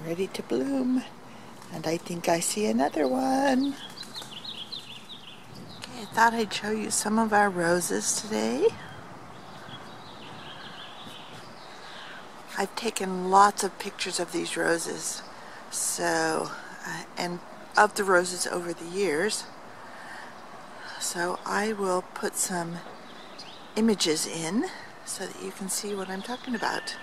ready to bloom. And I think I see another one. Okay, I thought I'd show you some of our roses today. I've taken lots of pictures of these roses, and of the roses over the years. So I will put some images in so that you can see what I'm talking about.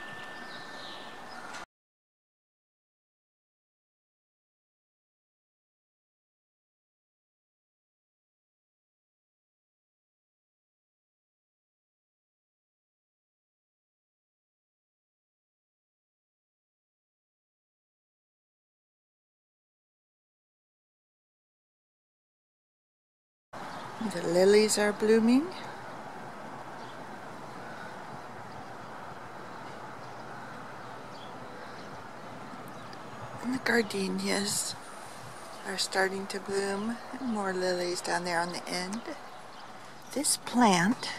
The lilies are blooming. And the gardenias are starting to bloom. And more lilies down there on the end. This plant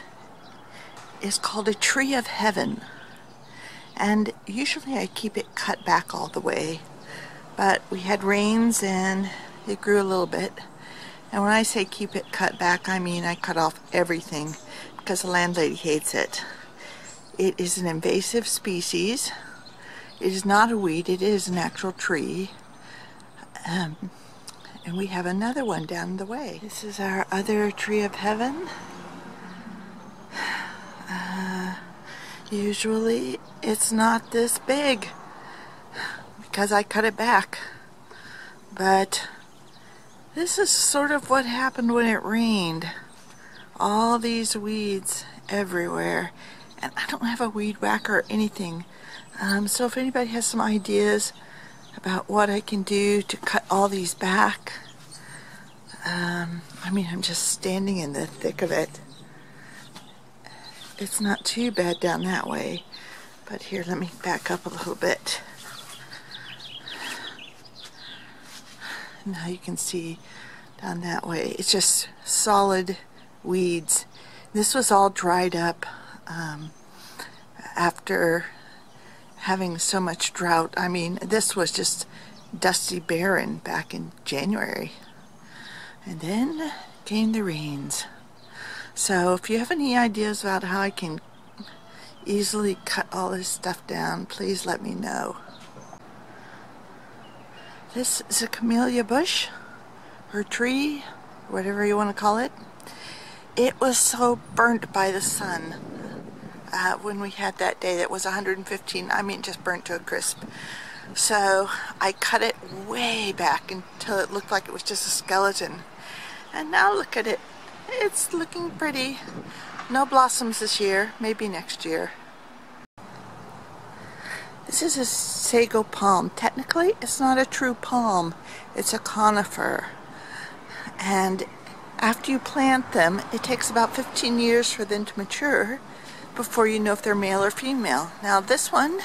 is called a tree of heaven. And usually I keep it cut back all the way. But we had rains and it grew a little bit. And when I say keep it cut back, I mean I cut off everything because the landlady hates it. It is an invasive species. It is not a weed, it is an actual tree. And we have another one down the way. This is our other tree of heaven. Usually it's not this big because I cut it back. But this is sort of what happened when it rained. All these weeds everywhere. And I don't have a weed whacker or anything. So if anybody has some ideas about what I can do to cut all these back. I mean, I'm just standing in the thick of it. It's not too bad down that way. But here, let me back up a little bit. Now you can see down that way. It's just solid weeds. This was all dried up after having so much drought. I mean, this was just dusty barren back in January. And then came the rains. So if you have any ideas about how I can easily cut all this stuff down, please let me know. This is a camellia bush, or tree, whatever you want to call it. It was so burnt by the sun when we had that day that was 115. I mean, just burnt to a crisp. So I cut it way back until it looked like it was just a skeleton. And now look at it. It's looking pretty. No blossoms this year, maybe next year. This is a sago palm. Technically, it's not a true palm. It's a conifer. And after you plant them, it takes about 15 years for them to mature before you know if they're male or female. Now this one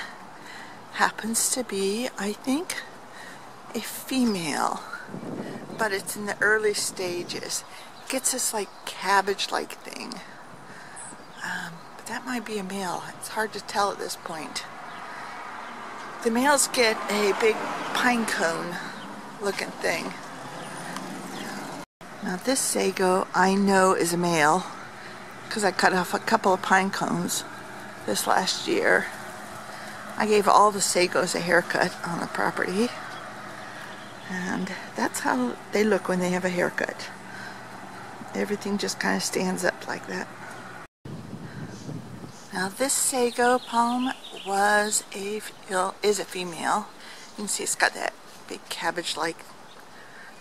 happens to be, I think, a female. But it's in the early stages. It gets this like cabbage-like thing. But that might be a male. It's hard to tell at this point. The males get a big pine cone looking thing. Now this sago I know is a male because I cut off a couple of pine cones this last year. I gave all the sagos a haircut on the property. And that's how they look when they have a haircut. Everything just kind of stands up like that. Now this sago palm is a female. You can see it's got that big cabbage-like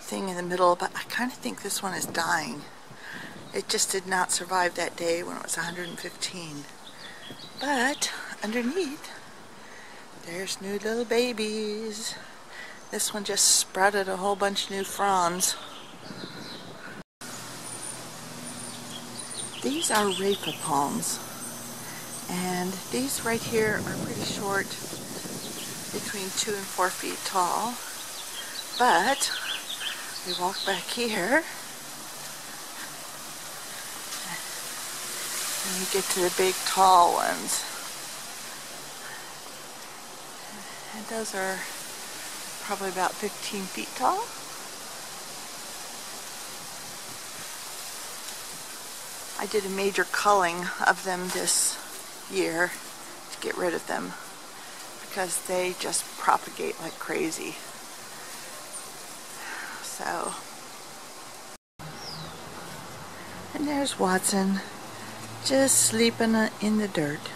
thing in the middle, but I kind of think this one is dying. It just did not survive that day when it was 115. But underneath, there's new little babies. This one just sprouted a whole bunch of new fronds. These are rafa palms. And these right here are pretty short, between 2 and 4 feet tall. But we walk back here and we get to the big tall ones. And those are probably about 15 feet tall. I did a major culling of them this year to get rid of them because they just propagate like crazy. So, and there's Watson just sleeping in the dirt.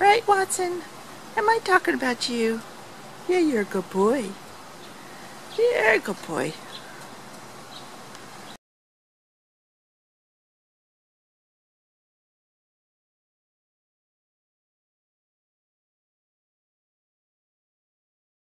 Right, Watson? Am I talking about you? Yeah, you're a good boy. You're a good boy.